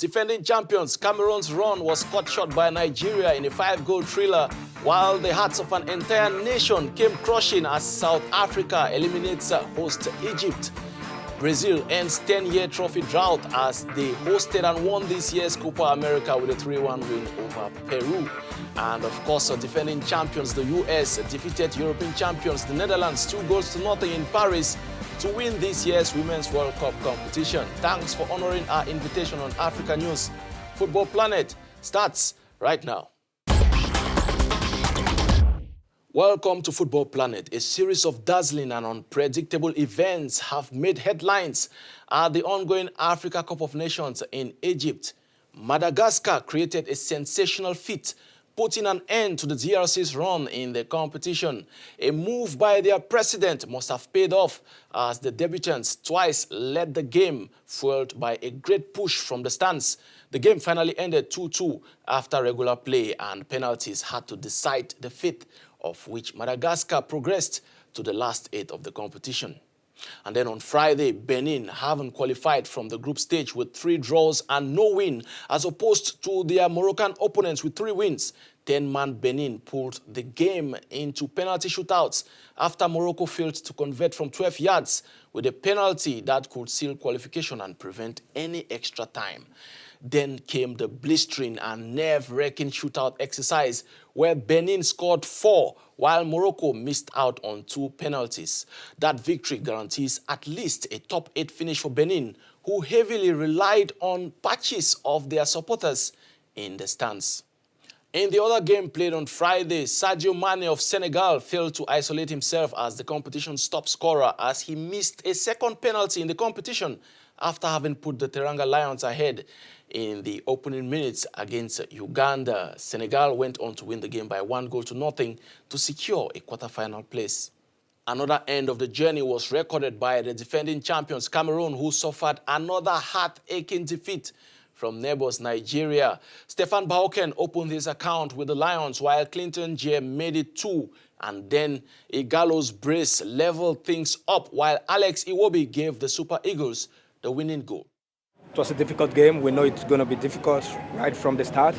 Defending champions, Cameroon's run was cut short by Nigeria in a 5-goal thriller, while the hearts of an entire nation came crushing as South Africa eliminates host Egypt. Brazil ends 10-year trophy drought as they hosted and won this year's Copa America with a 3-1 win over Peru. And of course, defending champions, the US defeated European champions, the Netherlands, 2-0 in Paris to win this year's Women's World Cup competition. Thanks for honoring our invitation on Africanews. Football Planet starts right now. Welcome to Football Planet. A series of dazzling and unpredictable events have made headlines at the ongoing Africa Cup of Nations in Egypt. Madagascar created a sensational feat, putting an end to the DRC's run in the competition. A move by their president must have paid off as the debutants twice led the game, fueled by a great push from the stands. The game finally ended 2-2 after regular play and penalties had to decide the fate, of which Madagascar progressed to the last 8 of the competition. And then on Friday, Benin haven't qualified from the group stage with 3 draws and no win, as opposed to their Moroccan opponents with 3 wins. 10-man Benin pulled the game into penalty shootouts after Morocco failed to convert from 12 yards with a penalty that could seal qualification and prevent any extra time. Then came the blistering and nerve-wracking shootout exercise where Benin scored 4 while Morocco missed out on 2 penalties. That victory guarantees at least a top 8 finish for Benin, who heavily relied on patches of their supporters in the stands. In the other game played on Friday, Sadio Mane of Senegal failed to isolate himself as the competition's top scorer as he missed a second penalty in the competition after having put the Teranga Lions ahead in the opening minutes against Uganda. Senegal went on to win the game by 1-0 to secure a quarter-final place. Another end of the journey was recorded by the defending champions Cameroon, who suffered another heart-aching defeat from neighbors Nigeria. Stefan Bahoken opened his account with the Lions, while Clinton J made it 2, and then a gallows brace leveled things up, while Alex Iwobi gave the Super Eagles the winning goal. It was a difficult game. We know it's going to be difficult right from the start,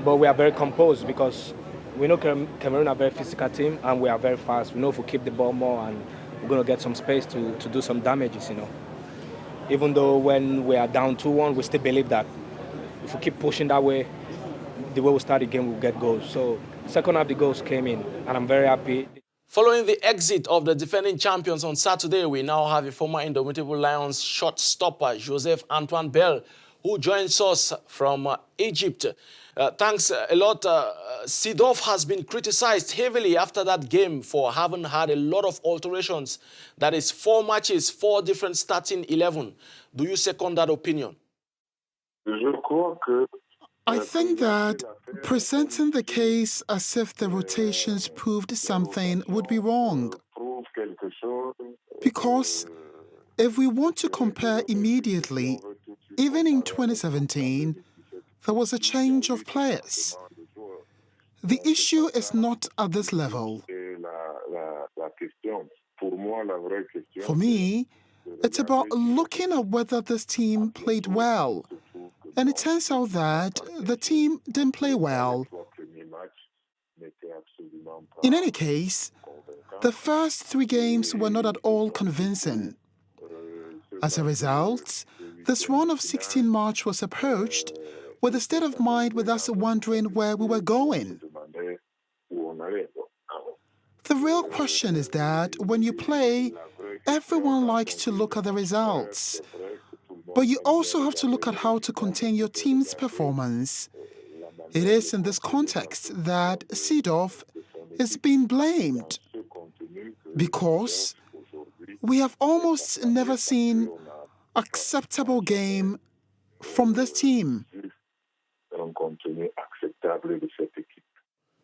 but we are very composed because we know Cameroon are a very physical team and we are very fast. We know if we keep the ball more and we're going to get some space to do some damages, Even though when we are down 2-1, we still believe that if we keep pushing that way, the way we start the game, we'll get goals. So second half, the goals came in, and I'm very happy. Following the exit of the defending champions on Saturday, we now have a former Indomitable Lions shot stopper, Joseph Antoine Bell, who joins us from Egypt. Thanks a lot. Seedorf has been criticized heavily after that game for having had a lot of alterations. That is 4 matches, 4 different starting 11. Do you second that opinion? I think that presenting the case as if the rotations proved something would be wrong. Because if we want to compare immediately, even in 2017, there was a change of players. The issue is not at this level. For me, it's about looking at whether this team played well. And it turns out that the team didn't play well. In any case, the first 3 games were not at all convincing. As a result, this run of 16 March was approached with a state of mind with us wondering where we were going. The real question is that when you play, everyone likes to look at the results. But you also have to look at how to contain your team's performance. It is in this context that Seedorf is being blamed, because we have almost never seen acceptable game from this team.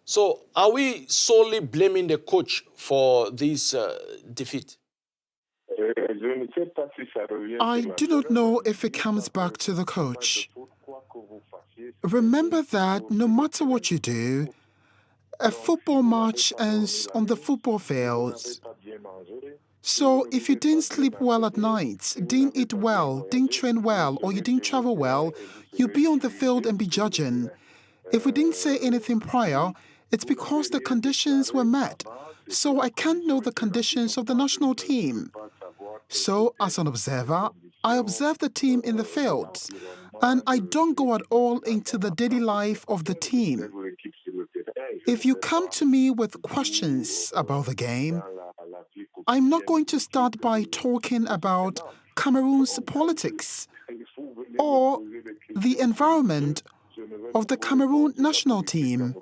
So are we solely blaming the coach for this defeat? I do not know if it comes back to the coach. Remember that no matter what you do, a football match ends on the football field. So if you didn't sleep well at night, didn't eat well, didn't train well, or you didn't travel well, you'd be on the field and be judging. If we didn't say anything prior, it's because the conditions were met. So I can't know the conditions of the national team. So as an observer, I observe the team in the fields, and I don't go at all into the daily life of the team. If you come to me with questions about the game, I'm not going to start by talking about Cameroon's politics or the environment of the Cameroon national team.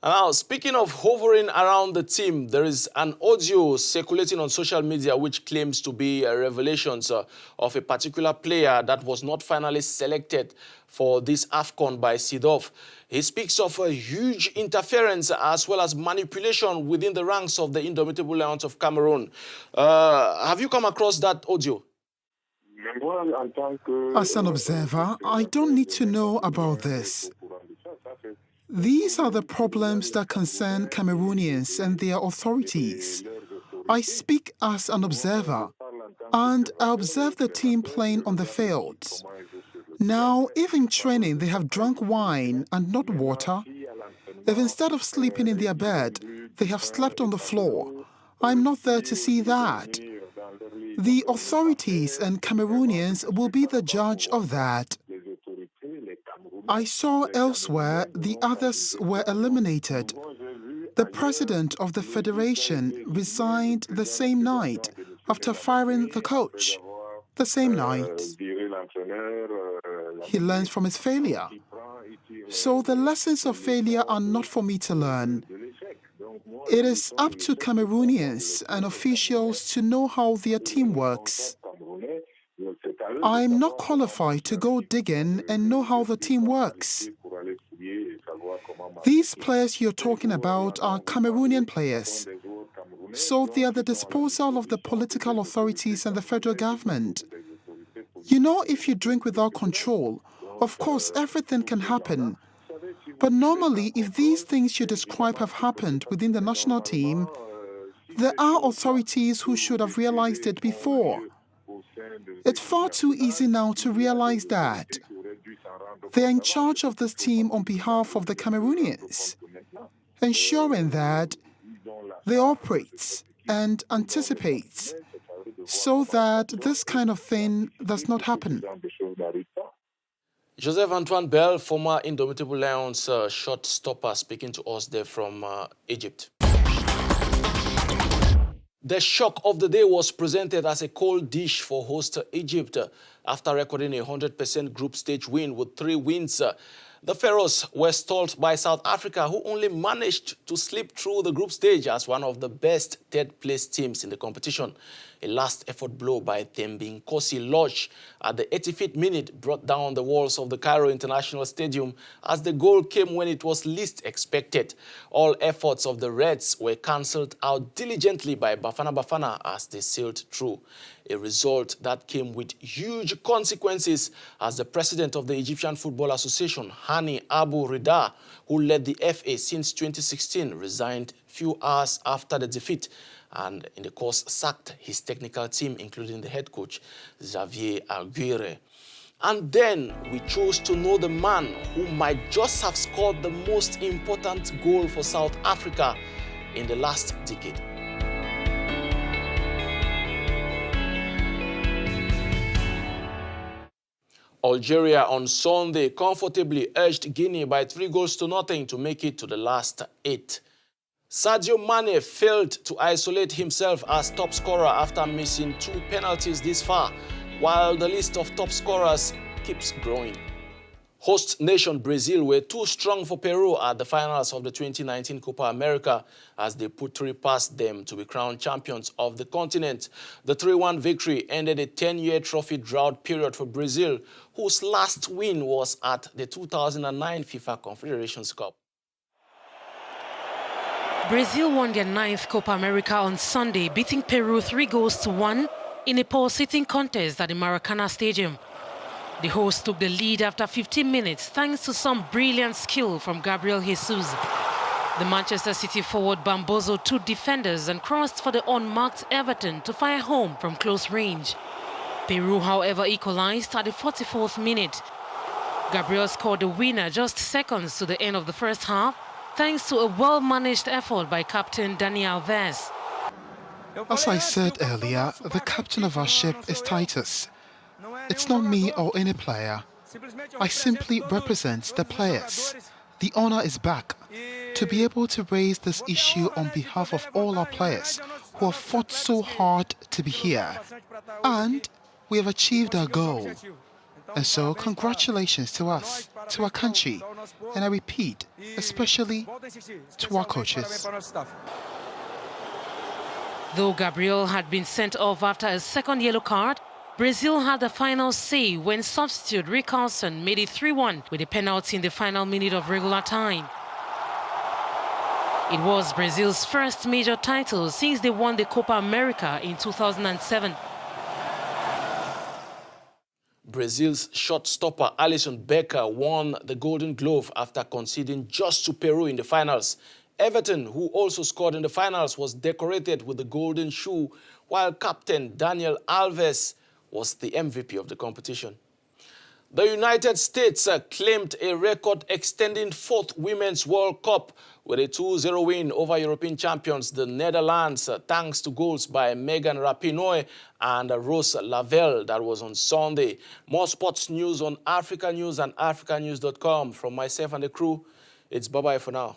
Now, speaking of hovering around the team, there is an audio circulating on social media which claims to be revelations of a particular player that was not finally selected for this Afcon by Sidov. He speaks of a huge interference as well as manipulation within the ranks of the indomitable Lions of Cameroon. Have you come across that audio? As an observer, I don't need to know about this. These are the problems that concern Cameroonians and their authorities. I speak as an observer, and I observe the team playing on the fields. Now, if in training they have drunk wine and not water, if instead of sleeping in their bed, they have slept on the floor, I'm not there to see that. The authorities and Cameroonians will be the judge of that. I saw elsewhere the others were eliminated. The president of the federation resigned the same night after firing the coach. The same night. He learns from his failure. So the lessons of failure are not for me to learn. It is up to Cameroonians and officials to know how their team works. I'm not qualified to go digging and know how the team works. These players you're talking about are Cameroonian players. So they are the disposal of the political authorities and the federal government. You know, if you drink without control, of course everything can happen. But normally, if these things you describe have happened within the national team, there are authorities who should have realized it before. It's far too easy now to realize that. They're in charge of this team on behalf of the Cameroonians, ensuring that they operate and anticipate so that this kind of thing does not happen. Joseph Antoine Bell, former Indomitable Lions shot stopper, speaking to us there from Egypt. The shock of the day was presented as a cold dish for host Egypt after recording a 100% group stage win with 3 wins. The Pharaohs were stalled by South Africa, who only managed to slip through the group stage as one of the best third-place teams in the competition. A last-effort blow by Thembinkosi Lodge at the 85th minute brought down the walls of the Cairo International Stadium as the goal came when it was least expected. All efforts of the Reds were cancelled out diligently by Bafana Bafana as they sailed through. A result that came with huge consequences as the president of the Egyptian Football Association, Hani Abu Rida, who led the FA since 2016, resigned few hours after the defeat and in the course sacked his technical team, including the head coach, Xavier Aguirre. And then we chose to know the man who might just have scored the most important goal for South Africa in the last decade. Algeria on Sunday comfortably edged Guinea by 3-0 to make it to the last 8. Sadio Mane failed to isolate himself as top scorer after missing 2 penalties this far, while the list of top scorers keeps growing. Host nation Brazil were too strong for Peru at the finals of the 2019 Copa America as they put 3 past them to be crowned champions of the continent. The 3-1 victory ended a 10-year trophy drought period for Brazil, whose last win was at the 2009 FIFA Confederations Cup. Brazil won their 9th Copa America on Sunday, beating Peru 3-1 in a pole-sitting contest at the Maracana Stadium. The hosts took the lead after 15 minutes thanks to some brilliant skill from Gabriel Jesus. The Manchester City forward bamboozled two defenders and crossed for the unmarked Everton to fire home from close range. Peru, however, equalized at the 44th minute. Gabriel scored the winner just seconds to the end of the first half, thanks to a well-managed effort by captain Dani Alves. As I said earlier, the captain of our ship is Titus. It's not me or any player. I simply represent the players. The honor is back to be able to raise this issue on behalf of all our players who have fought so hard to be here. And we have achieved our goal. And so, congratulations to us, to our country, and I repeat, especially to our coaches. Though Gabriel had been sent off after a second yellow card, Brazil had the final say when substitute Richarlison made it 3-1 with a penalty in the final minute of regular time. It was Brazil's first major title since they won the Copa America in 2007. Brazil's shot stopper Alisson Becker won the Golden Glove after conceding just to Peru in the finals. Everton, who also scored in the finals, was decorated with the Golden Shoe, while captain Daniel Alves was the MVP of the competition. The United States claimed a record-extending fourth Women's World Cup with a 2-0 win over European champions, the Netherlands, thanks to goals by Megan Rapinoe and Rose Lavelle. That was on Sunday. More sports news on Africanews and Africanews.com. From myself and the crew, it's bye-bye for now.